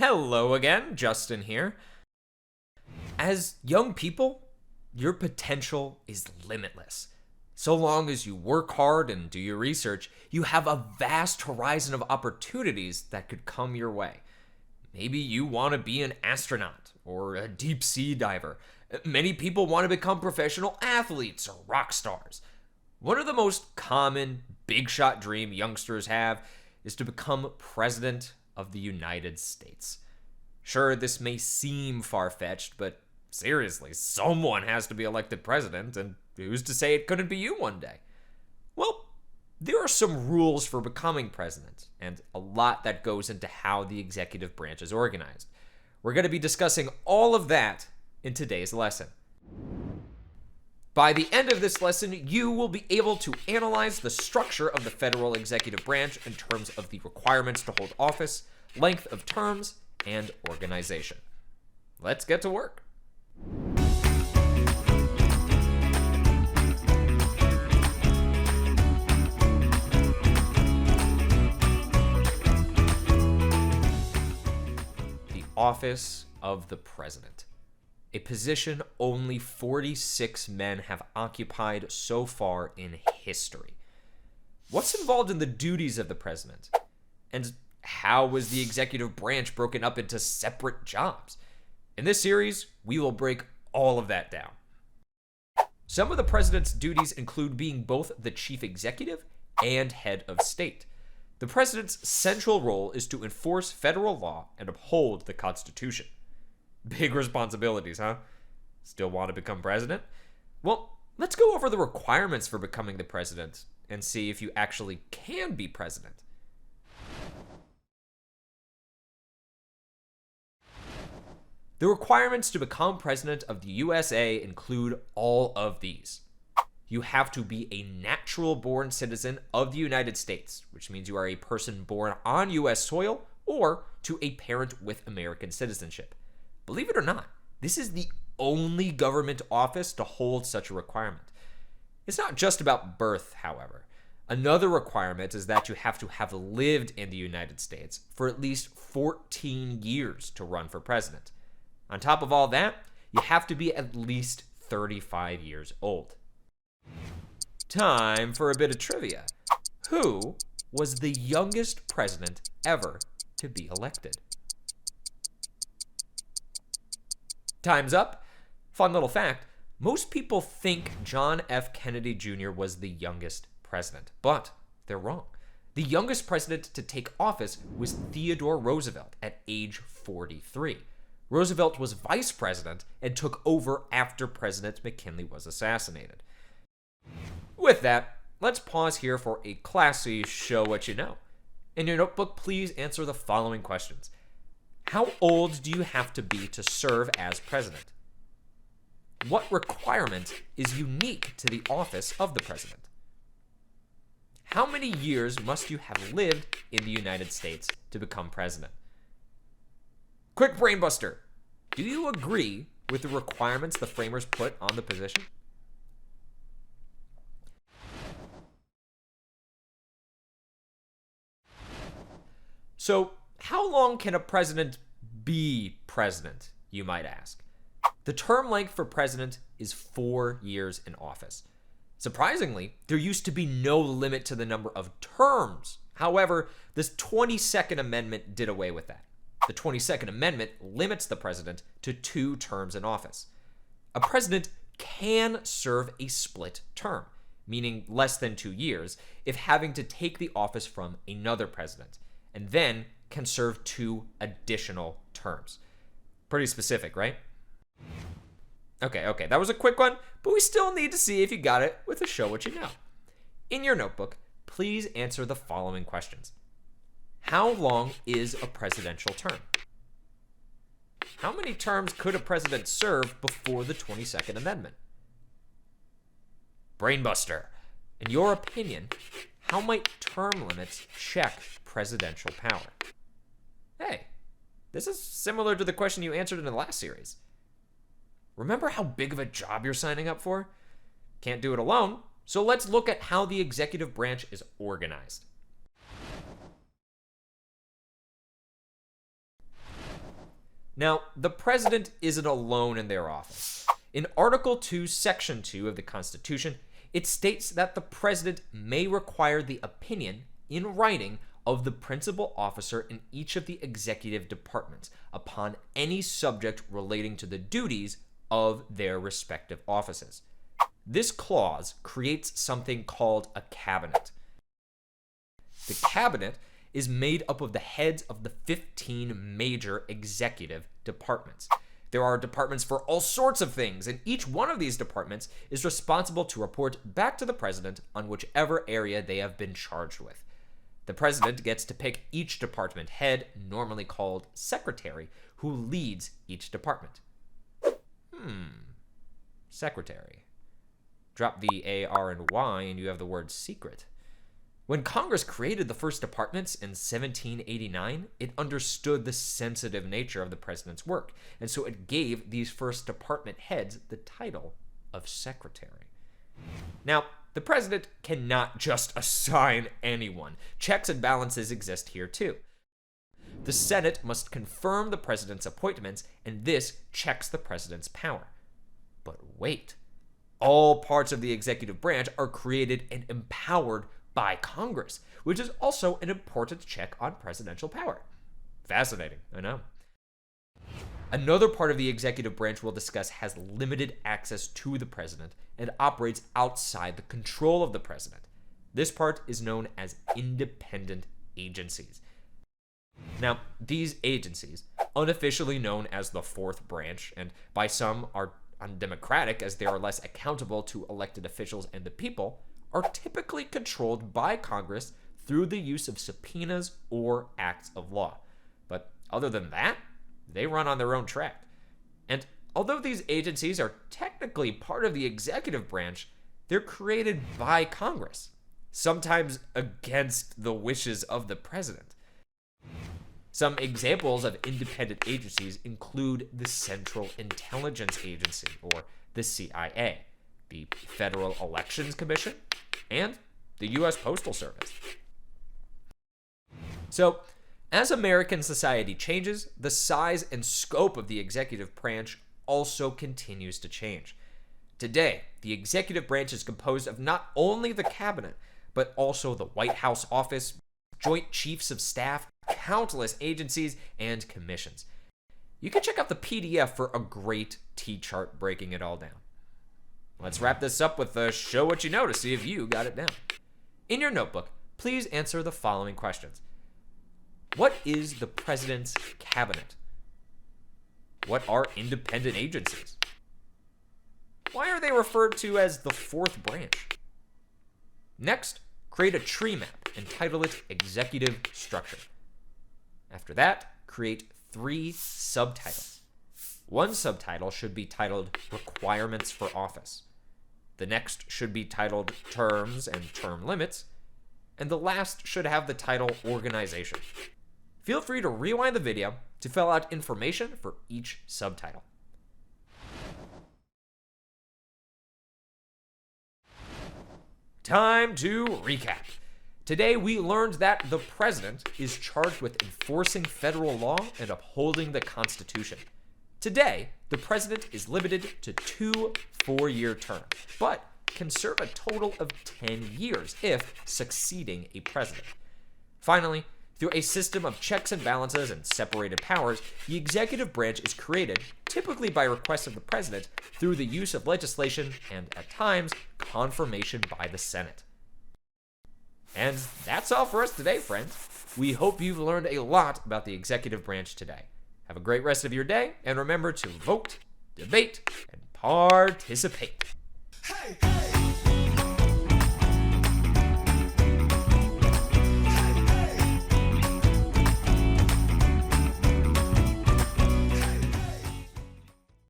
Hello again, Justin here. As young people, your potential is limitless. So long as you work hard and do your research, you have a vast horizon of opportunities that could come your way. Maybe you want to be an astronaut or a deep sea diver. Many people want to become professional athletes or rock stars. One of the most common big shot dream youngsters have is to become president of the United States. Sure, this may seem far-fetched, but seriously, someone has to be elected president, and who's to say it couldn't be you one day? Well, there are some rules for becoming president, and a lot that goes into how the executive branch is organized. We're going to be discussing all of that in today's lesson. By the end of this lesson, you will be able to analyze the structure of the federal executive branch in terms of the requirements to hold office, length of terms, and organization. Let's get to work. The office of the president. A position only 46 men have occupied so far in history. What's involved in the duties of the president? And how was the executive branch broken up into separate jobs? In this series, we will break all of that down. Some of the president's duties include being both the chief executive and head of state. The president's central role is to enforce federal law and uphold the Constitution. Big responsibilities, huh? Still want to become president? Well, let's go over the requirements for becoming the president and see if you actually can be president. The requirements to become president of the USA include all of these. You have to be a natural-born citizen of the United States, which means you are a person born on U.S. soil or to a parent with American citizenship. Believe it or not, this is the only government office to hold such a requirement. It's not just about birth, however. Another requirement is that you have to have lived in the United States for at least 14 years to run for president. On top of all that, you have to be at least 35 years old. Time for a bit of trivia. Who was the youngest president ever to be elected? Time's up. Fun little fact, most people think John F. Kennedy Jr. was the youngest president, but they're wrong. The youngest president to take office was Theodore Roosevelt at age 43. Roosevelt was vice president and took over after President McKinley was assassinated. With that, let's pause here for a classy show what you know. In your notebook, please answer the following questions. How old do you have to be to serve as president? What requirement is unique to the office of the president? How many years must you have lived in the United States to become president? Quick brain buster. Do you agree with the requirements the framers put on the position? So, how long can a president be president, you might ask? The term length for president is 4 years in office. Surprisingly, there used to be no limit to the number of terms. However, this 22nd Amendment did away with that. The 22nd Amendment limits the president to 2 terms in office. A president can serve a split term, meaning less than 2 years, if having to take the office from another president, and then can serve 2 additional terms. Pretty specific, right? Okay, that was a quick one, but we still need to see if you got it with a show what you know. In your notebook, please answer the following questions. How long is a presidential term? How many terms could a president serve before the 22nd Amendment? Brainbuster. In your opinion, how might term limits check presidential power? Hey, this is similar to the question you answered in the last series. Remember how big of a job you're signing up for? Can't do it alone, so let's look at how the executive branch is organized. Now, the president isn't alone in their office. In Article 2, Section 2 of the Constitution, it states that the president may require the opinion in writing of the principal officer in each of the executive departments upon any subject relating to the duties of their respective offices. This clause creates something called a cabinet. The cabinet is made up of the heads of the 15 major executive departments. There are departments for all sorts of things, and each one of these departments is responsible to report back to the president on whichever area they have been charged with. The president gets to pick each department head, normally called secretary, who leads each department. Secretary. Drop the A, R, and Y, and you have the word secret. When Congress created the first departments in 1789, it understood the sensitive nature of the president's work, and so it gave these first department heads the title of secretary. Now, the president cannot just assign anyone. Checks and balances exist here too. The Senate must confirm the president's appointments, and this checks the president's power. But wait, all parts of the executive branch are created and empowered by Congress, which is also an important check on presidential power. Fascinating, I know. Another part of the executive branch we'll discuss has limited access to the president and operates outside the control of the president. This part is known as independent agencies. Now, these agencies, unofficially known as the fourth branch, and by some are undemocratic as they are less accountable to elected officials and the people, are typically controlled by Congress through the use of subpoenas or acts of law. But other than that, they run on their own track. And although these agencies are technically part of the executive branch, they're created by Congress, sometimes against the wishes of the president. Some examples of independent agencies include the Central Intelligence Agency, or the CIA, the Federal Elections Commission, and the U.S. Postal Service. So, as American society changes, the size and scope of the executive branch also continues to change. Today, the executive branch is composed of not only the cabinet, but also the White House office, Joint Chiefs of Staff, countless agencies, and commissions. You can check out the PDF for a great T-chart breaking it all down. Let's wrap this up with a show what you know to see if you got it down. In your notebook, please answer the following questions. What is the president's cabinet? What are independent agencies? Why are they referred to as the fourth branch? Next, create a tree map and title it Executive Structure. After that, create 3 subtitles. One subtitle should be titled Requirements for Office. The next should be titled Terms and Term Limits. And the last should have the title Organization. Feel free to rewind the video to fill out information for each subtitle. Time to recap. Today we learned that the president is charged with enforcing federal law and upholding the Constitution. Today, the president is limited to 2 4-year terms, but can serve a total of 10 years if succeeding a president. Finally, through a system of checks and balances and separated powers, the executive branch is created, typically by request of the president, through the use of legislation and, at times, confirmation by the Senate. And that's all for us today, friends. We hope you've learned a lot about the executive branch today. Have a great rest of your day, and remember to vote, debate, and participate. Hey, hey.